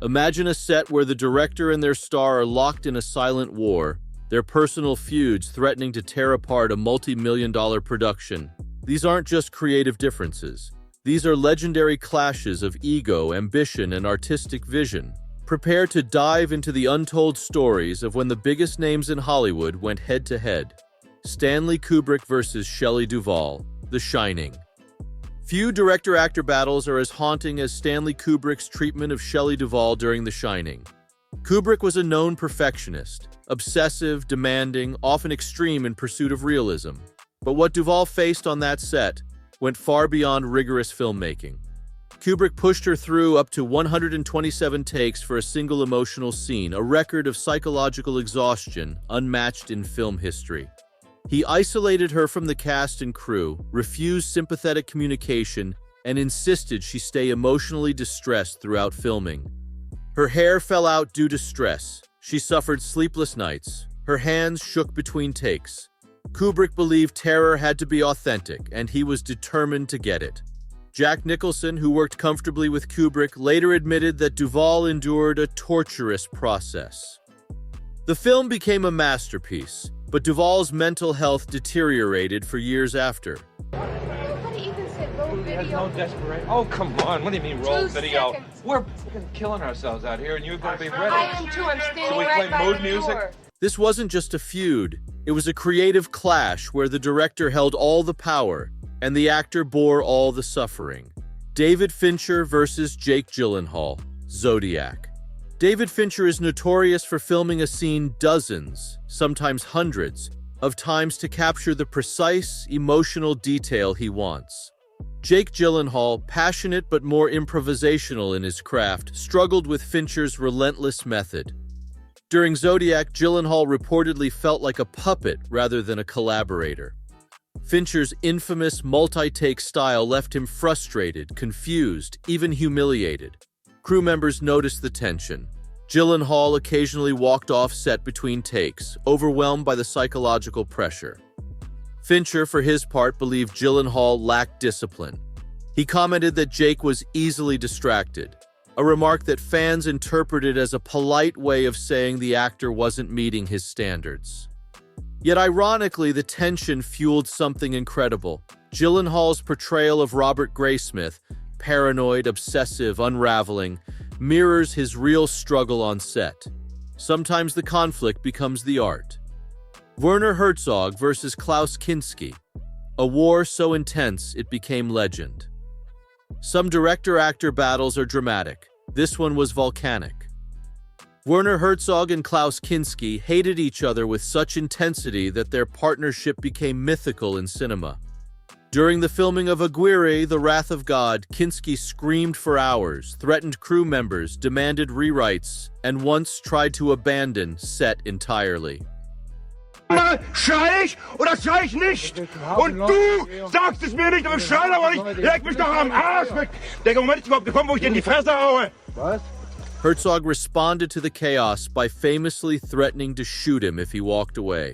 Imagine a set where the director and their star are locked in a silent war, their personal feuds threatening to tear apart a multi-million-dollar production. These aren't just creative differences. These are legendary clashes of ego, ambition, and artistic vision. Prepare to dive into the untold stories of when the biggest names in Hollywood went head-to-head. Stanley Kubrick versus Shelley Duvall, The Shining. Few director-actor battles are as haunting as Stanley Kubrick's treatment of Shelley Duvall during The Shining. Kubrick was a known perfectionist, obsessive, demanding, often extreme in pursuit of realism. But what Duvall faced on that set went far beyond rigorous filmmaking. Kubrick pushed her through up to 127 takes for a single emotional scene, a record of psychological exhaustion unmatched in film history. He isolated her from the cast and crew, refused sympathetic communication, and insisted she stay emotionally distressed throughout filming. Her hair fell out due to stress. She suffered sleepless nights. Her hands shook between takes. Kubrick believed terror had to be authentic, and he was determined to get it. Jack Nicholson, who worked comfortably with Kubrick, later admitted that Duvall endured a torturous process. The film became a masterpiece, but Duvall's mental health deteriorated for years after. Oh, come on. What do you mean, roll 2 video? seconds. We're fucking killing ourselves out here, and you're going to be ready. I am too. I'm standing So we right play by mood the music? door. This wasn't just a feud. It was a creative clash where the director held all the power and the actor bore all the suffering. David Fincher versus Jake Gyllenhaal, Zodiac. David Fincher is notorious for filming a scene dozens, sometimes hundreds, of times to capture the precise, emotional detail he wants. Jake Gyllenhaal, passionate but more improvisational in his craft, struggled with Fincher's relentless method. During Zodiac, Gyllenhaal reportedly felt like a puppet rather than a collaborator. Fincher's infamous multi-take style left him frustrated, confused, even humiliated. Crew members noticed the tension. Gyllenhaal occasionally walked off set between takes, overwhelmed by the psychological pressure. Fincher, for his part, believed Gyllenhaal lacked discipline. He commented that Jake was easily distracted, a remark that fans interpreted as a polite way of saying the actor wasn't meeting his standards. Yet ironically, the tension fueled something incredible. Gyllenhaal's portrayal of Robert Graysmith, paranoid, obsessive, unraveling, mirrors his real struggle on set. Sometimes the conflict becomes the art. Werner Herzog versus Klaus Kinski, a war so intense it became legend. Some director-actor battles are dramatic. This one was volcanic. Werner Herzog and Klaus Kinski hated each other with such intensity that their partnership became mythical in cinema. During the filming of Aguirre, The Wrath of God, Kinski screamed for hours, threatened crew members, demanded rewrites, and once tried to abandon set entirely. Schrei ich oder schrei ich nicht? Und du sagst es mir nicht, aber ich schrei aber nicht. Leg mich doch am Arsch weg. Der Moment ist überhaupt gekommen, wo ich dir in die Fresse haue. Was? Herzog responded to the chaos by famously threatening to shoot him if he walked away.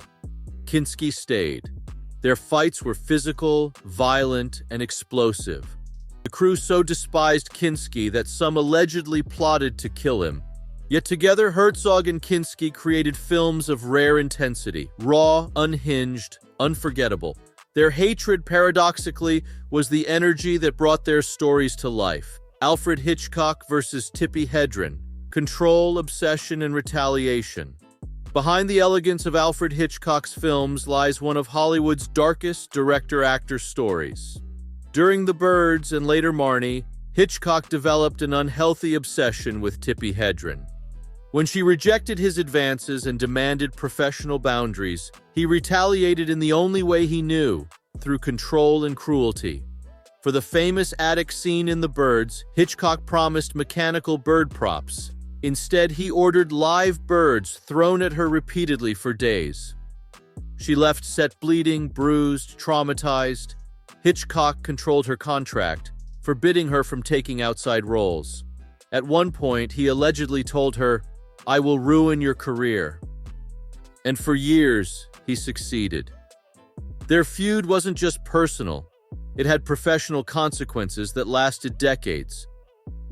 Kinski stayed. Their fights were physical, violent, and explosive. The crew so despised Kinski that some allegedly plotted to kill him. Yet together, Herzog and Kinski created films of rare intensity, raw, unhinged, unforgettable. Their hatred, paradoxically, was the energy that brought their stories to life. Alfred Hitchcock versus Tippi Hedren, control, obsession, and retaliation. Behind the elegance of Alfred Hitchcock's films lies one of Hollywood's darkest director-actor stories. During The Birds and later Marnie, Hitchcock developed an unhealthy obsession with Tippi Hedren. When she rejected his advances and demanded professional boundaries, he retaliated in the only way he knew, through control and cruelty. For the famous attic scene in The Birds, Hitchcock promised mechanical bird props. Instead, he ordered live birds thrown at her repeatedly for days. She left set bleeding, bruised, traumatized. Hitchcock controlled her contract, forbidding her from taking outside roles. At one point, he allegedly told her, "I will ruin your career." And for years, he succeeded. Their feud wasn't just personal. It had professional consequences that lasted decades.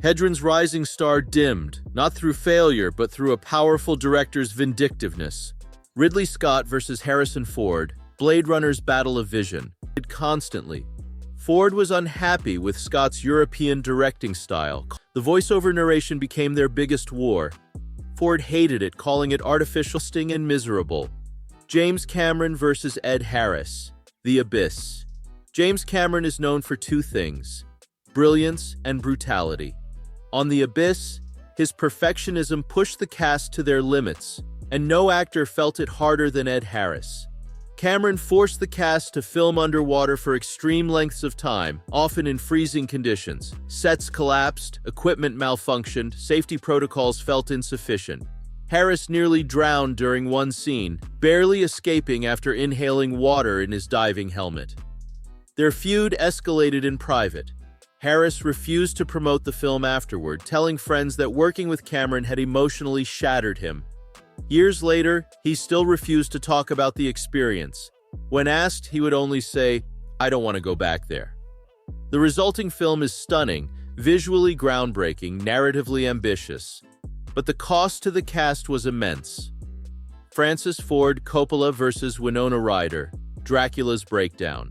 Hedren's rising star dimmed, not through failure, but through a powerful director's vindictiveness. Ridley Scott versus Harrison Ford, Blade Runner's battle of vision, constantly. Ford was unhappy with Scott's European directing style. The voiceover narration became their biggest war. Ford hated it, calling it artificial, sting, and miserable. James Cameron versus Ed Harris, The Abyss. James Cameron is known for two things: brilliance and brutality. On The Abyss, his perfectionism pushed the cast to their limits, and no actor felt it harder than Ed Harris. Cameron forced the cast to film underwater for extreme lengths of time, often in freezing conditions. Sets collapsed, equipment malfunctioned, safety protocols felt insufficient. Harris nearly drowned during one scene, barely escaping after inhaling water in his diving helmet. Their feud escalated in private. Harris refused to promote the film afterward, telling friends that working with Cameron had emotionally shattered him. Years later, he still refused to talk about the experience. When asked, he would only say, "I don't want to go back there." The resulting film is stunning, visually groundbreaking, narratively ambitious. But the cost to the cast was immense. Francis Ford Coppola versus Winona Ryder, Dracula's breakdown.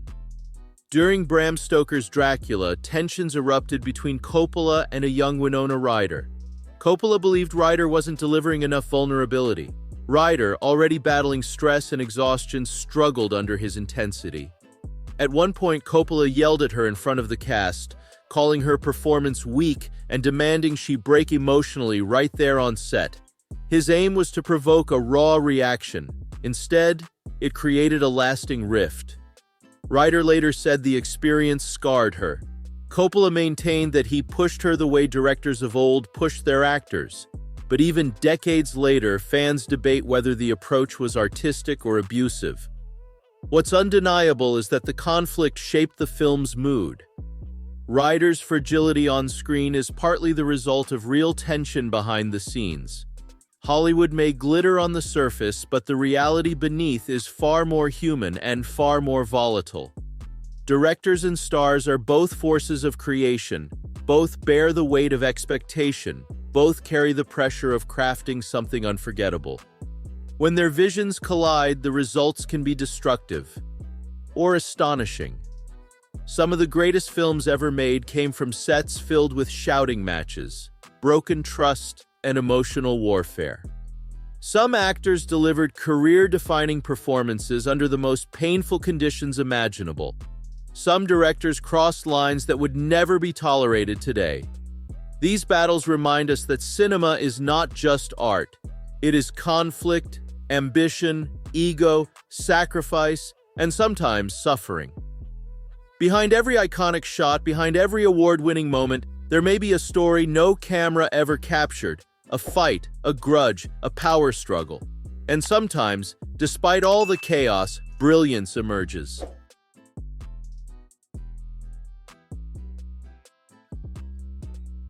During Bram Stoker's Dracula, tensions erupted between Coppola and a young Winona Ryder. Coppola believed Ryder wasn't delivering enough vulnerability. Ryder, already battling stress and exhaustion, struggled under his intensity. At one point, Coppola yelled at her in front of the cast, calling her performance weak and demanding she break emotionally right there on set. His aim was to provoke a raw reaction. Instead, it created a lasting rift. Ryder later said the experience scarred her. Coppola maintained that he pushed her the way directors of old pushed their actors. But even decades later, fans debate whether the approach was artistic or abusive. What's undeniable is that the conflict shaped the film's mood. Ryder's fragility on screen is partly the result of real tension behind the scenes. Hollywood may glitter on the surface, but the reality beneath is far more human and far more volatile. Directors and stars are both forces of creation, both bear the weight of expectation, both carry the pressure of crafting something unforgettable. When their visions collide, the results can be destructive or astonishing. Some of the greatest films ever made came from sets filled with shouting matches, broken trust, and emotional warfare. Some actors delivered career-defining performances under the most painful conditions imaginable. Some directors crossed lines that would never be tolerated today. These battles remind us that cinema is not just art. It is conflict, ambition, ego, sacrifice, and sometimes suffering. Behind every iconic shot, behind every award-winning moment, there may be a story no camera ever captured, a fight, a grudge, a power struggle. And sometimes, despite all the chaos, brilliance emerges.